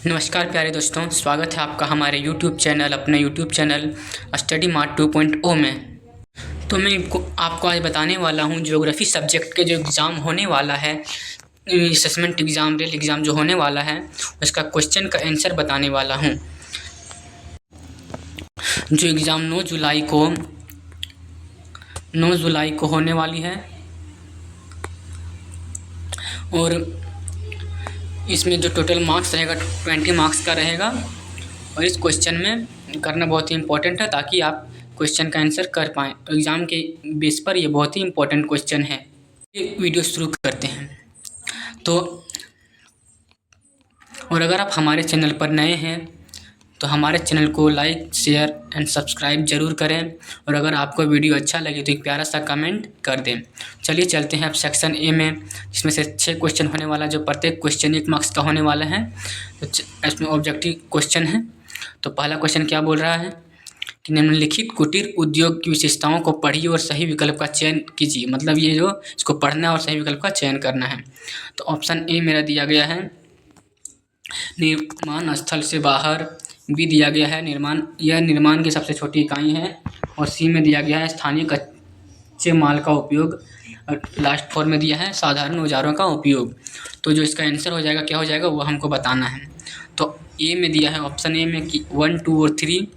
नमस्कार प्यारे दोस्तों, स्वागत है आपका हमारे अपने यूट्यूब चैनल स्टडी मार्ट 2.0 में। तो मैं आपको आज बताने वाला हूँ ज्योग्राफी सब्जेक्ट के जो एग्ज़ाम होने वाला है, असेसमेंट एग्ज़ाम, रियल एग्ज़ाम जो होने वाला है, उसका क्वेश्चन का आंसर बताने वाला हूँ। जो एग्ज़ाम 9 जुलाई को होने वाली है और इसमें जो टोटल मार्क्स रहेगा 20 मार्क्स का रहेगा। और इस क्वेश्चन में करना बहुत ही इम्पोर्टेंट है ताकि आप क्वेश्चन का आंसर कर पाएँ। एग्ज़ाम के बेस पर ये बहुत ही इम्पोर्टेंट क्वेश्चन है। ये वीडियो शुरू करते हैं। तो और अगर आप हमारे चैनल पर नए हैं तो हमारे चैनल को लाइक, शेयर एंड सब्सक्राइब ज़रूर करें। और अगर आपको वीडियो अच्छा लगे तो एक प्यारा सा कमेंट कर दें। चलिए चलते हैं अब सेक्शन ए में, जिसमें से 6 क्वेश्चन होने वाला है, जो प्रत्येक क्वेश्चन 1 मार्क्स का होने वाला है। तो इसमें ऑब्जेक्टिव क्वेश्चन है। तो पहला क्वेश्चन क्या बोल रहा है कि निम्नलिखित कुटीर उद्योग की विशेषताओं को पढ़िए और सही विकल्प का चयन कीजिए। मतलब ये जो इसको पढ़ना है और सही विकल्प का चयन करना है। तो ऑप्शन ए मेरा दिया गया है निर्माण स्थल से बाहर, बी दिया गया है निर्माण की सबसे छोटी इकाई है, और सी में दिया गया है स्थानीय कच्चे माल का उपयोग, और लास्ट 4 में दिया है साधारण औजारों का उपयोग। तो जो इसका आंसर हो जाएगा, क्या हो जाएगा, वो हमको बताना है। तो ए में दिया है, ऑप्शन ए में कि 1, 2 और 3,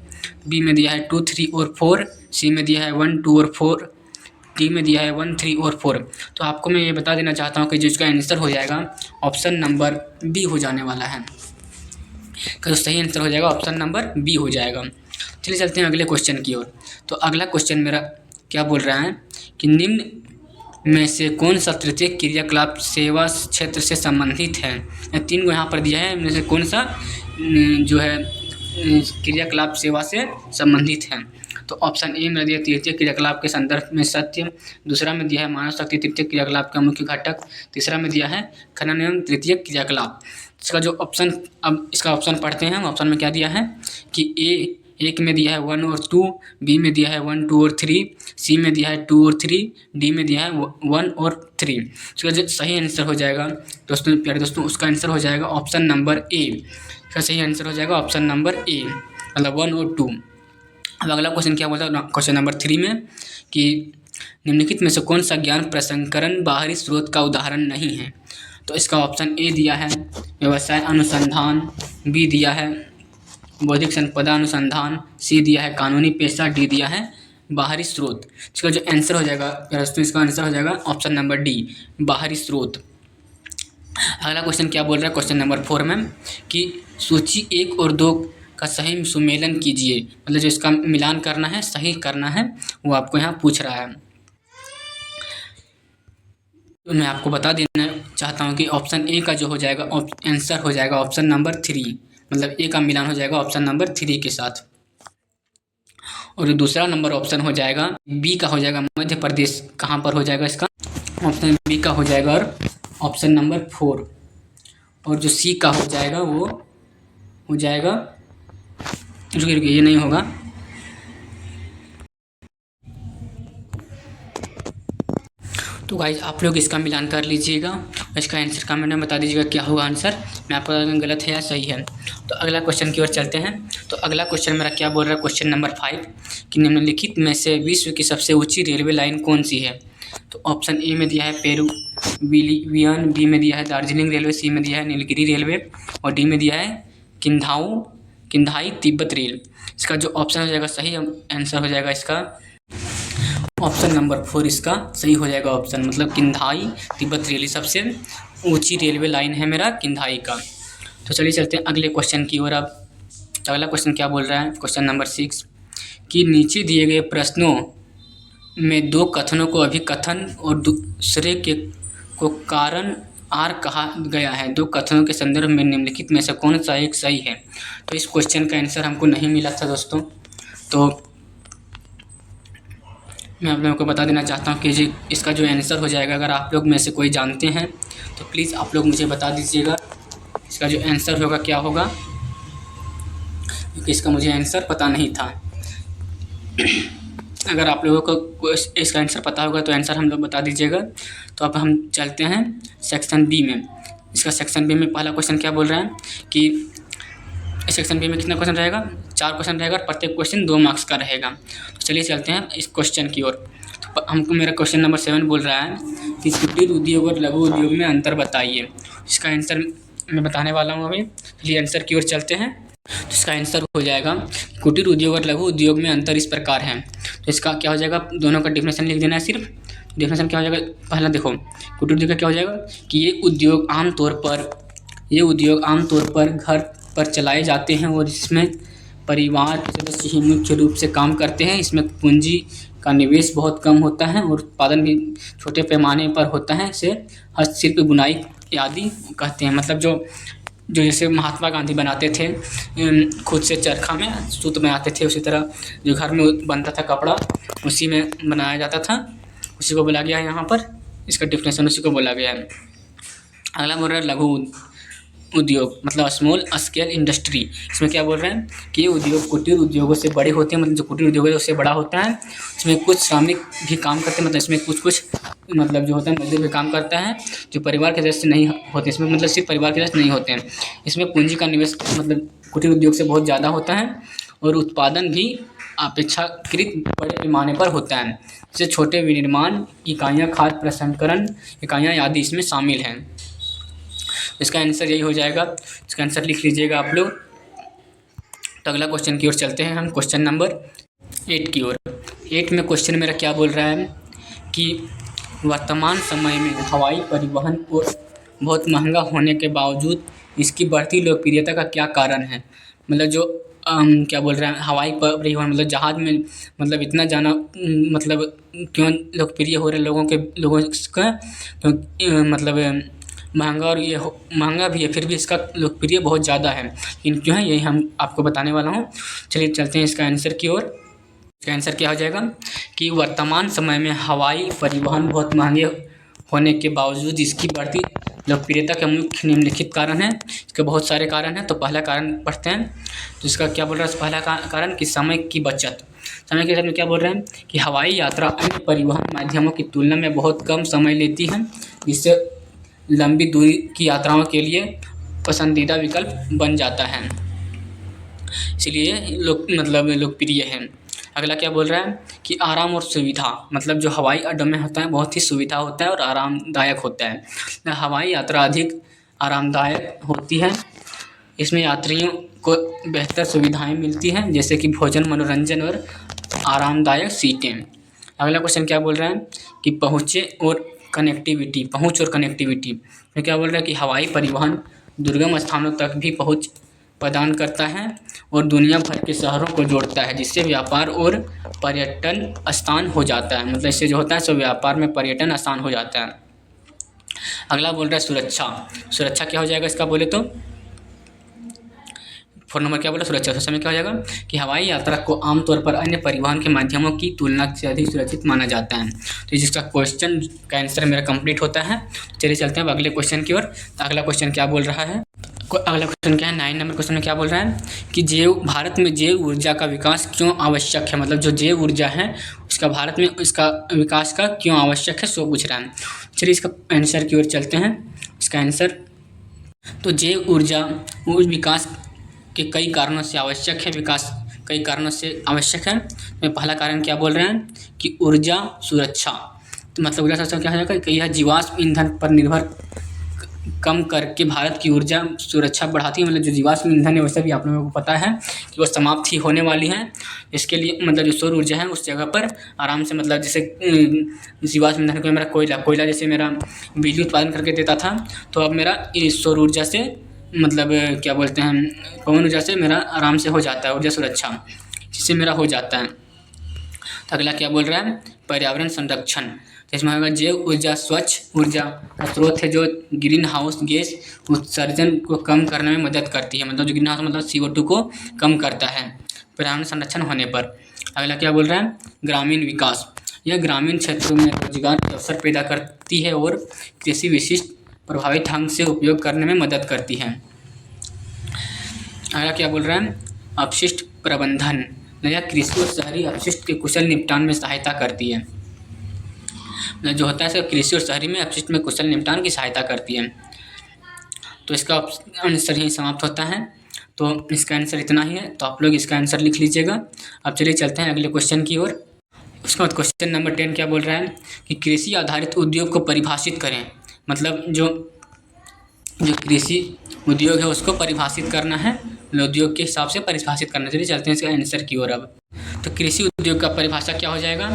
बी में दिया है 2, 3 और 4, सी में दिया है 1, 2 और 4, डी में दिया है 1, 3 और 4। तो आपको मैं ये बता देना चाहता हूँ कि जो इसका आंसर हो जाएगा ऑप्शन नंबर बी हो जाने वाला है। तो सही आंसर हो जाएगा ऑप्शन नंबर बी हो जाएगा। चलिए चलते हैं अगले क्वेश्चन की ओर। तो अगला क्वेश्चन मेरा क्या बोल रहा है कि निम्न में से कौन सा तृतीय क्रियाकलाप सेवा क्षेत्र से संबंधित है। 3 को यहाँ पर दिया है, इनमें से कौन सा जो है क्रियाकलाप सेवा से संबंधित है। तो ऑप्शन ए में दिया तृतीय क्रियाकलाप के संदर्भ में सत्य, दूसरा में दिया है मानव शक्ति तृतीय क्रियाकलाप का मुख्य घटक, तीसरा में दिया है खनन एवं तृतीय क्रियाकलाप। इसका जो ऑप्शन, अब इसका ऑप्शन पढ़ते हैं। ऑप्शन में क्या दिया है कि एक में दिया है 1 और 2, बी में दिया है 1, 2 और 3, सी में दिया है 2 और 3, डी में दिया है 1 और 3। इसका जो सही आंसर हो जाएगा दोस्तों, प्यारे दोस्तों, उसका आंसर हो जाएगा ऑप्शन नंबर ए। इसका सही आंसर हो जाएगा ऑप्शन नंबर ए, मतलब 1 और 2। अब अगला क्वेश्चन क्या बोलता है, क्वेश्चन नंबर 3 में कि निम्नलिखित में से कौन सा ज्ञान प्रसंस्करण बाहरी स्रोत का उदाहरण नहीं है। तो इसका ऑप्शन ए दिया है व्यवसाय अनुसंधान, बी दिया है बौद्धिक संपदा अनुसंधान, सी दिया है कानूनी पेशा, डी दिया है बाहरी स्रोत। इसका जो आंसर हो जाएगा दोस्तों, इसका आंसर हो जाएगा ऑप्शन नंबर डी, बाहरी स्रोत। अगला क्वेश्चन क्या बोल रहा है, क्वेश्चन नंबर 4 में कि सूची 1 और 2 का सही सुमेलन कीजिए। मतलब जो इसका मिलान करना है, सही करना है, वो आपको यहाँ पूछ रहा है। तो मैं आपको बता देना चाहता हूँ कि ऑप्शन ए का जो हो जाएगा आंसर हो जाएगा ऑप्शन नंबर 3, मतलब ए का मिलान हो जाएगा ऑप्शन नंबर 3 के साथ। और दूसरा नंबर ऑप्शन हो जाएगा बी का हो जाएगा मध्य प्रदेश। कहाँ पर हो जाएगा इसका, ऑप्शन बी का हो जाएगा और ऑप्शन नंबर 4। और जो सी का हो जाएगा वो हो जाएगा, रुकिए ये नहीं होगा, तो गाइस आप लोग इसका मिलान कर लीजिएगा और इसका आंसर कमेंट में बता दीजिएगा क्या होगा आंसर। मैं आपको बता दूँ गलत है या सही है। तो अगला क्वेश्चन की ओर चलते हैं। तो अगला क्वेश्चन मेरा क्या बोल रहा है, क्वेश्चन नंबर 5 कि निम्नलिखित में से विश्व की सबसे ऊंची रेलवे लाइन कौन सी है। तो ऑप्शन ए में दिया है पेरुवियन, बी में दिया है दार्जिलिंग रेलवे, सी में दिया है नीलगिरी रेलवे, और डी में दिया है किन्धाई तिब्बत रेल। इसका जो ऑप्शन हो जाएगा सही आंसर हो जाएगा इसका ऑप्शन नंबर 4, इसका सही हो जाएगा ऑप्शन, मतलब किन्धाई तिब्बत रेल सबसे ऊंची रेलवे लाइन है मेरा किन्धाई का। तो चलिए चलते हैं अगले क्वेश्चन की ओर। अब अगला क्वेश्चन क्या बोल रहा है, क्वेश्चन नंबर 6 कि नीचे दिए गए प्रश्नों में 2 कथनों को अभिकथन और दूसरे को कारण आर कहा गया है। 2 कथनों के संदर्भ में निम्नलिखित में से कौन सा एक सही है। तो इस क्वेश्चन का आंसर हमको नहीं मिला था दोस्तों, तो मैं आप लोगों को बता देना चाहता हूँ कि जी इसका जो आंसर हो जाएगा, अगर आप लोग में से कोई जानते हैं तो प्लीज़ आप लोग मुझे बता दीजिएगा इसका जो आंसर होगा क्या होगा, क्योंकि इसका मुझे आंसर पता नहीं था। अगर आप लोगों को इसका आंसर पता होगा तो आंसर हम लोग बता दीजिएगा। तो अब हम चलते हैं सेक्शन बी में, इसका सेक्शन बी में पहला क्वेश्चन क्या बोल रहा है कि सेक्शन बी में कितना क्वेश्चन रहेगा, 4 क्वेश्चन रहेगा और प्रत्येक क्वेश्चन 2 मार्क्स का रहेगा। तो चलिए चलते हैं इस क्वेश्चन की ओर। तो हमको मेरा क्वेश्चन नंबर 7 बोल रहा है कि कुटीर उद्योग और लघु उद्योग में अंतर बताइए। इसका आंसर मैं बताने वाला हूँ अभी। चलिए आंसर की ओर चलते हैं। तो इसका आंसर हो जाएगा कुटीर उद्योग और लघु उद्योग में अंतर इस प्रकार है। तो इसका क्या हो जाएगा, दोनों का डिफिनेशन लिख देना है सिर्फ। डिफिनेशन क्या हो जाएगा, पहला देखो कुटीर उद्योग का क्या हो जाएगा कि ये उद्योग आमतौर पर घर पर चलाए जाते हैं और इसमें परिवार के सदस्य ही मुख्य रूप से काम करते हैं। इसमें पूंजी का निवेश बहुत कम होता है और उत्पादन भी छोटे पैमाने पर होता है। इसे हस्तशिल्प, बुनाई आदि कहते हैं। मतलब जो जैसे महात्मा गांधी बनाते थे खुद से चरखा में सूत बनाते थे, उसी तरह जो घर में बनता था कपड़ा उसी में बनाया जाता था, उसी को बोला गया है यहाँ पर। इसका डिफिनेशन उसी को बोला गया है। अगला बोल रहा है लघु उद्योग मतलब स्मॉल स्केल इंडस्ट्री। इसमें क्या बोल रहे हैं कि ये उद्योग कुटीर उद्योगों से बड़े होते हैं। मतलब जो कुटीर उद्योग है उससे बड़ा होता है। इसमें कुछ श्रमिक भी काम करते हैं, मतलब इसमें कुछ मतलब जो होता है मजदूर भी काम करता है जो परिवार के सदस्य नहीं होते। इसमें मतलब सिर्फ परिवार के सदस्य नहीं होते हैं। इसमें पूंजी का निवेश मतलब कुटीर उद्योग से बहुत ज़्यादा होता है और उत्पादन भी अपेक्षाकृत बड़े पैमाने पर होता है। जैसे छोटे विनिर्माण इकाइयाँ, खाद्य प्रसंस्करण इकाइयाँ आदि इसमें शामिल हैं। इसका आंसर यही हो जाएगा। इसका आंसर लिख लीजिएगा आप लोग। तो अगला क्वेश्चन की ओर चलते हैं हम, क्वेश्चन नंबर 8 की ओर। 8 में क्वेश्चन मेरा क्या बोल रहा है कि वर्तमान समय में हवाई परिवहन बहुत महंगा होने के बावजूद इसकी बढ़ती लोकप्रियता का क्या कारण है। मतलब जो क्या बोल रहे हैं हवाई परिवहन मतलब जहाज़ में मतलब इतना जाना मतलब क्यों लोकप्रिय हो रहे लोगों का, तो मतलब महंगा और ये महंगा भी है फिर भी इसका लोकप्रिय बहुत ज़्यादा है। लेकिन क्यों है यही हम आपको बताने वाला हूँ। चलिए चलते हैं इसका आंसर की ओर। इसका आंसर क्या हो जाएगा कि वर्तमान समय में हवाई परिवहन बहुत महंगे होने के बावजूद इसकी बढ़ती लोकप्रियता का मुख्य निम्नलिखित कारण है। इसके बहुत सारे कारण हैं, तो पहला कारण पढ़ते हैं। तो इसका क्या बोल रहा है, पहला कारण कि समय की बचत। समय के साथ में क्या बोल रहे हैं कि हवाई यात्रा अन्य परिवहन माध्यमों की तुलना में बहुत कम समय लेती है, जिससे लंबी दूरी की यात्राओं के लिए पसंदीदा विकल्प बन जाता है, इसलिए लोकप्रिय है। अगला क्या बोल रहा है कि आराम और सुविधा। मतलब जो हवाई अड्डों में होता है बहुत ही सुविधा होता है और आरामदायक होता है। हवाई यात्रा अधिक आरामदायक होती है। इसमें यात्रियों को बेहतर सुविधाएं मिलती हैं जैसे कि भोजन, मनोरंजन और आरामदायक सीटें। अगला क्वेश्चन क्या बोल रहा है कि पहुँच और कनेक्टिविटी में क्या बोल रहा है कि हवाई परिवहन दुर्गम स्थानों तक भी पहुंच प्रदान करता है और दुनिया भर के शहरों को जोड़ता है, जिससे व्यापार और पर्यटन आसान हो जाता है। मतलब इससे जो होता है सो व्यापार में पर्यटन आसान हो जाता है। अगला बोल रहा है सुरक्षा क्या हो जाएगा इसका बोले तो 4 नंबर क्या बोला सुरक्षा। तो समय क्या हो जाएगा कि हवाई यात्रा को आमतौर पर अन्य परिवहन के माध्यमों की तुलना से अधिक सुरक्षित माना जाता है। तो जिसका क्वेश्चन का आंसर मेरा कंप्लीट होता है। चलिए चलते हैं अब अगले क्वेश्चन की ओर। तो अगला क्वेश्चन क्या बोल रहा है, अगला क्वेश्चन क्या है 9 नंबर क्वेश्चन में क्या बोल रहा है कि भारत में जैव ऊर्जा का विकास क्यों आवश्यक है। मतलब जो जैव ऊर्जा है उसका भारत में इसका विकास का क्यों आवश्यक है सो पूछ रहा है। चलिए इसका आंसर की ओर चलते हैं। इसका आंसर तो जैव ऊर्जा विकास के कई कारणों से आवश्यक है। विकास कई कारणों से आवश्यक है। में पहला कारण क्या बोल रहे हैं कि ऊर्जा सुरक्षा। तो मतलब ऊर्जा सुरक्षा क्या है कि यह जीवाश्म ईंधन पर निर्भर कम करके भारत की ऊर्जा सुरक्षा बढ़ाती है। मतलब जो जीवाश्म ईंधन है वैसे भी आप लोगों को पता है कि वो समाप्त ही होने वाली है। इसके लिए मतलब जो सौर ऊर्जा है उस जगह पर आराम से मतलब जैसे जीवाश्म ईंधन को मेरा कोयला जैसे मेरा बिजली उत्पादन करके देता था, तो अब मेरा इस सौर ऊर्जा से मतलब क्या बोलते हैं पवन ऊर्जा से मेरा आराम से हो जाता है ऊर्जा सुरक्षा, जिससे मेरा हो जाता है। तो अगला क्या बोल रहा है पर्यावरण संरक्षण। तो इसमें होगा जैव ऊर्जा स्वच्छ ऊर्जा का स्रोत है जो ग्रीन हाउस गैस उत्सर्जन को कम करने में मदद करती है। मतलब जो ग्रीन हाउस मतलब CO2 को कम करता है पर्यावरण संरक्षण होने पर। अगला क्या बोल रहा है ग्रामीण विकास। यह ग्रामीण क्षेत्रों में रोजगार के अवसर पैदा करती है और कृषि विशिष्ट प्रभावी ढंग से उपयोग करने में मदद करती है। अगला क्या बोल रहा है अपशिष्ट प्रबंधन। यह कृषि और शहरी अपशिष्ट के कुशल निपटान में सहायता करती है। जो होता है कृषि और शहरी में अपशिष्ट में कुशल निपटान की सहायता करती है। तो इसका आंसर यही समाप्त होता है। तो इसका आंसर इतना ही है, तो आप लोग इसका आंसर लिख लीजिएगा। अब चलिए चलते हैं अगले क्वेश्चन की ओर। उसके बाद क्वेश्चन नंबर 10 क्या बोल रहा है कि कृषि आधारित उद्योग को परिभाषित करें। मतलब जो कृषि उद्योग है उसको परिभाषित करना है, उद्योग के हिसाब से परिभाषित करना। चलिए चलते हैं इसका आंसर की ओर। अब तो कृषि उद्योग का परिभाषा क्या हो जाएगा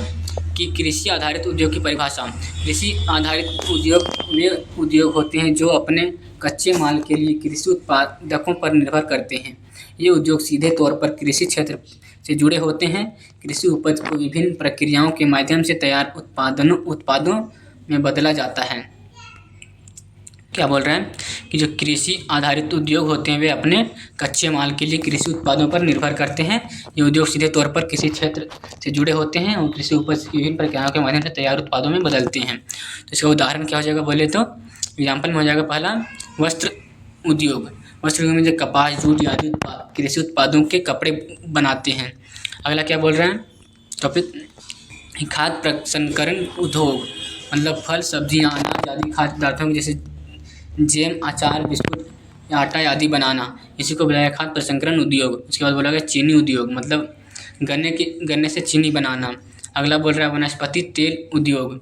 कि कृषि आधारित उद्योग की परिभाषा, कृषि आधारित उद्योग वे उद्योग होते हैं जो अपने कच्चे माल के लिए कृषि उत्पादकों पर निर्भर करते हैं। ये उद्योग सीधे तौर पर कृषि क्षेत्र से जुड़े होते हैं। कृषि उपज को विभिन्न प्रक्रियाओं के माध्यम से तैयार उत्पादों में बदला जाता है। क्या बोल रहे हैं कि जो कृषि आधारित उद्योग होते हैं वे अपने कच्चे माल के लिए कृषि उत्पादों पर निर्भर करते हैं। ये उद्योग सीधे तौर पर कृषि क्षेत्र से जुड़े होते हैं और कृषि उपज की विभिन्न प्रक्रियाओं के माध्यम से तैयार उत्पादों में बदलते हैं। तो इसका उदाहरण क्या हो जाएगा बोले तो एग्जाम्पल में हो जाएगा पहला वस्त्र उद्योग। वस्त्र उद्योग में जो कपास, जूट आदि कृषि उत्पादों के कपड़े बनाते हैं। अगला क्या बोल रहे हैं टॉपिक खाद्य प्रसंस्करण उद्योग, मतलब फल, सब्जियां, अनाज आदि खाद्य पदार्थों के जैसे जैम, अचार, बिस्कुट या आटा आदि बनाना, इसी को बुलाया खाद्य प्रसंस्करण उद्योग। उसके बाद बोला गया चीनी उद्योग, मतलब गन्ने से चीनी बनाना। अगला बोल रहा है वनस्पति तेल उद्योग।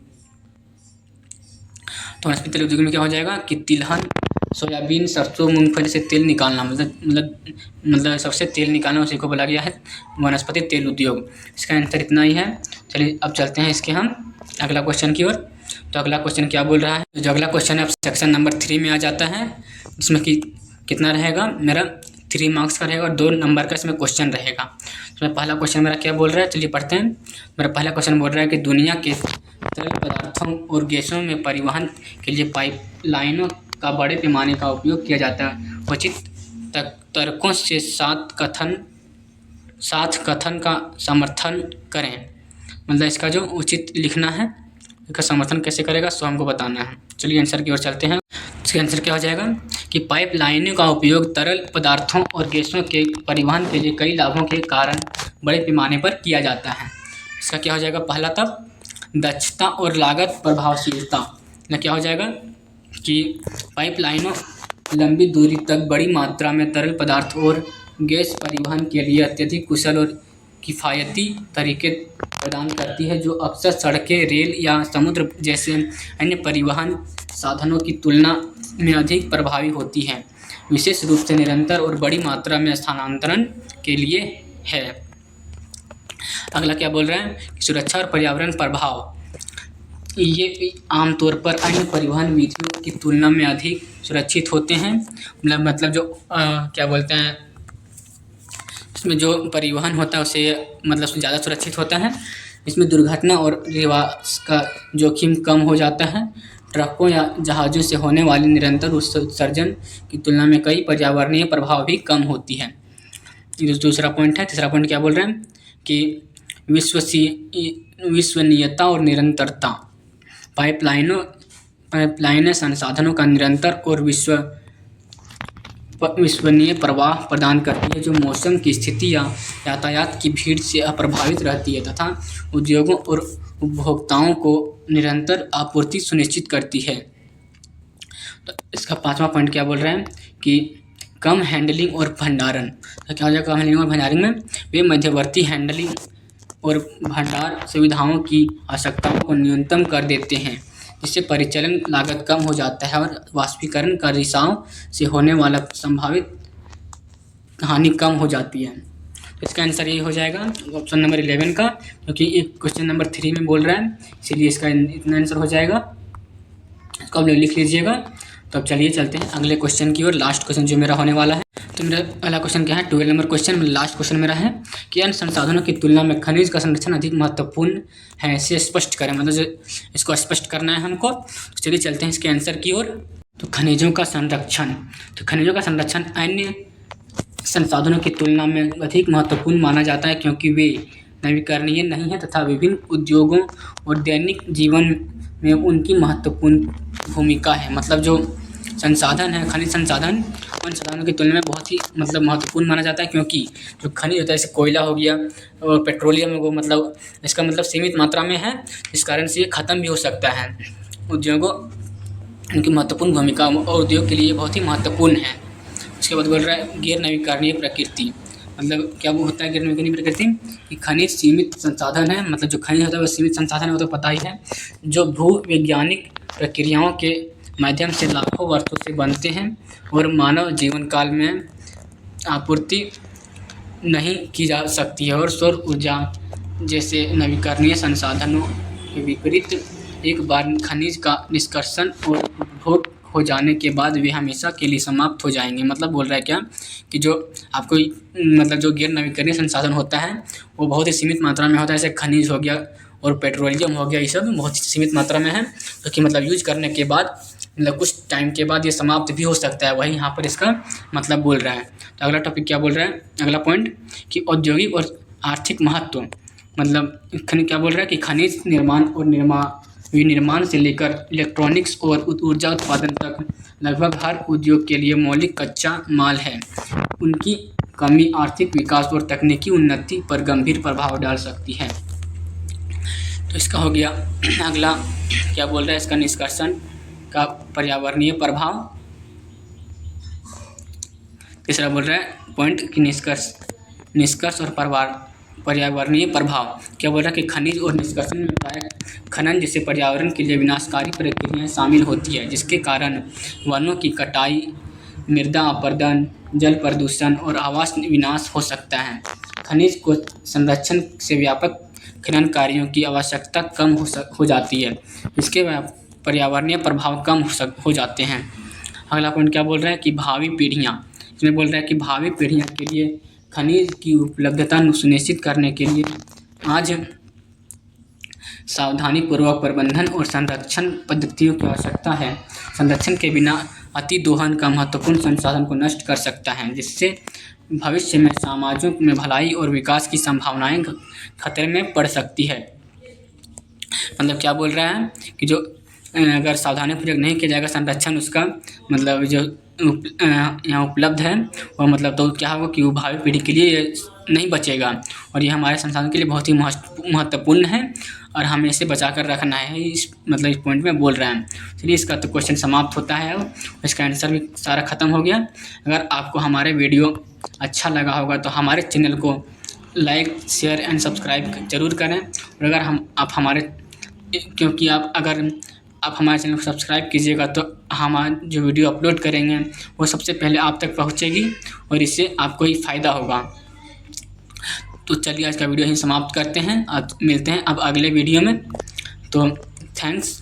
तो वनस्पति तेल उद्योग में क्या हो जाएगा कि तिलहन, सोयाबीन, सरसों, मूंगफली से तेल निकालना, मतलब सबसे तेल निकालना, उसी को बोला गया है वनस्पति तेल उद्योग। इसका आंसर इतना ही है। चलिए अब चलते हैं इसके हम अगला क्वेश्चन की ओर। तो अगला क्वेश्चन क्या बोल रहा है, जो अगला क्वेश्चन है अब सेक्शन नंबर 3 में आ जाता है, जिसमें कि कितना रहेगा मेरा 3 मार्क्स का रहेगा और 2 नंबर का इसमें क्वेश्चन रहेगा। तो पहला क्वेश्चन मेरा क्या बोल रहा है, चलिए पढ़ते हैं। मेरा पहला क्वेश्चन बोल रहा है कि दुनिया के तरल पदार्थों और गैसों में परिवहन के लिए पाइपलाइनों का बड़े पैमाने का उपयोग किया जाता है। उचित तर्कों से सात कथन का समर्थन करें। मतलब इसका जो उचित लिखना है, इसका समर्थन कैसे करेगा सो हमको बताना है। चलिए आंसर की ओर चलते हैं। इसका आंसर क्या हो जाएगा कि पाइपलाइनों का उपयोग तरल पदार्थों और गैसों के परिवहन के लिए कई लाभों के कारण बड़े पैमाने पर किया जाता है। इसका क्या हो जाएगा पहला तब दक्षता और लागत प्रभावशीलता। क्या हो जाएगा कि पाइपलाइनों लंबी दूरी तक बड़ी मात्रा में तरल पदार्थ और गैस परिवहन के लिए अत्यधिक कुशल और किफ़ायती तरीके प्रदान करती है, जो अक्सर सड़कें, रेल या समुद्र जैसे अन्य परिवहन साधनों की तुलना में अधिक प्रभावी होती हैं, विशेष रूप से निरंतर और बड़ी मात्रा में स्थानांतरण के लिए है। अगला क्या बोल रहे हैं कि सुरक्षा और पर्यावरण प्रभाव, ये आमतौर पर अन्य परिवहन विधियों की तुलना में अधिक सुरक्षित होते हैं। मतलब जो क्या बोलते हैं इसमें जो परिवहन होता है उसे मतलब ज़्यादा सुरक्षित होता है। इसमें दुर्घटना और रिवास का जोखिम कम हो जाता है। ट्रकों या जहाज़ों से होने वाली निरंतर उत्सर्जन की तुलना में कई पर्यावरणीय प्रभाव भी कम होती है। दूसरा पॉइंट है। तीसरा पॉइंट क्या बोल रहे हैं कि विश्वसनीयता और निरंतरता। पाइपलाइनें संसाधनों का निरंतर और विश्वसनीय प्रवाह प्रदान करती है, जो मौसम की स्थिति या यातायात की भीड़ से अप्रभावित रहती है तथा उद्योगों और उपभोक्ताओं को निरंतर आपूर्ति सुनिश्चित करती है। तो इसका 5वां पॉइंट क्या बोल रहे हैं कि कम हैंडलिंग और भंडारण। तो क्या हो जाएगा कम हैंडलिंग और भंडारण में वे मध्यवर्ती हैंडलिंग और भंडार सुविधाओं की आवश्यकताओं को न्यूनतम कर देते हैं, जिससे परिचालन लागत कम हो जाता है और वाष्पीकरण का रिसाव से होने वाला संभावित हानि कम हो जाती है। तो इसका आंसर ये हो जाएगा ऑप्शन नंबर 11 का, क्योंकि एक क्वेश्चन नंबर 3 में बोल रहा है, इसीलिए इसका इतना आंसर हो जाएगा। इसको आप लोग लिख लीजिएगा। तो अब चलिए चलते हैं अगले क्वेश्चन की ओर। लास्ट क्वेश्चन जो मेरा होने वाला है, तो मेरा पहला क्वेश्चन क्या है 12 नंबर क्वेश्चन, लास्ट क्वेश्चन मेरा है कि अन्य संसाधनों की तुलना में खनिज का संरक्षण अधिक महत्वपूर्ण है, इसे स्पष्ट करें। मतलब इसको स्पष्ट करना है हमको। तो चलिए चलते हैं इसके आंसर की ओर। तो खनिजों का संरक्षण, तो खनिजों का संरक्षण अन्य संसाधनों की तुलना में अधिक महत्वपूर्ण माना जाता है, क्योंकि वे नवीकरणीय नहीं है तथा विभिन्न उद्योगों और दैनिक जीवन में उनकी महत्वपूर्ण भूमिका है। मतलब जो संसाधन है, खनिज संसाधन, उन संसाधनों की तुलना में बहुत ही मतलब महत्वपूर्ण माना जाता है, क्योंकि जो खनिज होता है जैसे कोयला हो गया और पेट्रोलियम, वो मतलब इसका मतलब सीमित मात्रा में है, इस कारण से ये ख़त्म भी हो सकता है। उद्योगों उनकी महत्वपूर्ण भूमिका और उद्योग के लिए बहुत ही महत्वपूर्ण है। उसके बाद बोल रहा है गैर नवीकरणीय प्रकृति, मतलब क्या वो होता है गैर नवीकरणीय प्रकृति कि खनिज सीमित संसाधन है, मतलब जो खनिज होता है वो सीमित संसाधन है, वो तो पता ही है, जो भू वैज्ञानिक प्रक्रियाओं के माध्यम से लाखों वर्षों से बनते हैं और मानव जीवन काल में आपूर्ति नहीं की जा सकती है। और सौर ऊर्जा जैसे नवीकरणीय संसाधनों के विपरीत एक बार खनिज का निष्कर्षण और उपभोग हो जाने के बाद वे हमेशा के लिए समाप्त हो जाएंगे। मतलब बोल रहा है क्या कि जो आपको मतलब जो गैर नवीकरणीय संसाधन होता है वो बहुत ही सीमित मात्रा में होता है, जैसे खनिज हो गया और पेट्रोलियम हो गया, ये सब बहुत ही सीमित मात्रा में है, जो कि मतलब यूज करने के बाद मतलब कुछ टाइम के बाद ये समाप्त भी हो सकता है, वही यहाँ पर इसका मतलब बोल रहा है। तो अगला टॉपिक क्या बोल रहा है, अगला पॉइंट कि औद्योगिक और आर्थिक महत्व, मतलब क्या बोल रहा है कि खनिज निर्माण और विनिर्माण से लेकर इलेक्ट्रॉनिक्स और ऊर्जा उत्पादन तक लगभग हर उद्योग के लिए मौलिक कच्चा माल है। उनकी कमी आर्थिक विकास और तकनीकी उन्नति पर गंभीर प्रभाव डाल सकती है। तो इसका हो गया। अगला क्या बोल रहा है, इसका निष्कर्षण का पर्यावरणीय प्रभाव। तीसरा बोल रहा है पॉइंट कि निष्कर्ष और पर्यावरणीय प्रभाव। क्या बोल रहा है कि खनिज और निष्कर्षण में प्रायः खनन जैसे पर्यावरण के लिए विनाशकारी प्रक्रियाएं शामिल होती है, जिसके कारण वनों की कटाई, मृदा अपरदन, जल प्रदूषण और आवास विनाश हो सकता है। खनिज को संरक्षण से व्यापक खनन कार्यों की आवश्यकता कम हो जाती है, इसके पर्यावरणीय प्रभाव कम हो जाते हैं। अगला पॉइंट क्या बोल रहा है कि भावी पीढ़ियाँ, इसमें बोल रहा है कि भावी पीढ़ियों के लिए खनिज की उपलब्धता सुनिश्चित करने के लिए आज सावधानीपूर्वक प्रबंधन और संरक्षण पद्धतियों की आवश्यकता है। संरक्षण के बिना अतिदोहन का महत्वपूर्ण संसाधन को नष्ट कर सकता है, जिससे भविष्य में समाजों में भलाई और विकास की संभावनाएं खतरे में पड़ सकती है। मतलब क्या बोल रहा है कि जो अगर सावधानीपूर्वक नहीं किया जाएगा संरक्षण उसका, मतलब जो यहाँ उपलब्ध है और मतलब तो क्या होगा कि वो भावी पीढ़ी के लिए नहीं बचेगा, और ये हमारे संसाधन के लिए बहुत ही महत्वपूर्ण है और हमें इसे बचा कर रखना है, इस मतलब इस पॉइंट में बोल रहे हैं। चलिए इसका तो क्वेश्चन समाप्त होता है और इसका आंसर भी सारा ख़त्म हो गया। अगर आपको हमारे वीडियो अच्छा लगा होगा तो हमारे चैनल को लाइक, शेयर एंड सब्सक्राइब जरूर करें। और अगर आप हमारे क्योंकि अगर आप हमारे चैनल को सब्सक्राइब कीजिएगा तो हम जो वीडियो अपलोड करेंगे वो सबसे पहले आप तक पहुंचेगी और इससे आपको ही फ़ायदा होगा। तो चलिए आज का वीडियो यहीं समाप्त करते हैं, आज मिलते हैं अब अगले वीडियो में। तो थैंक्स।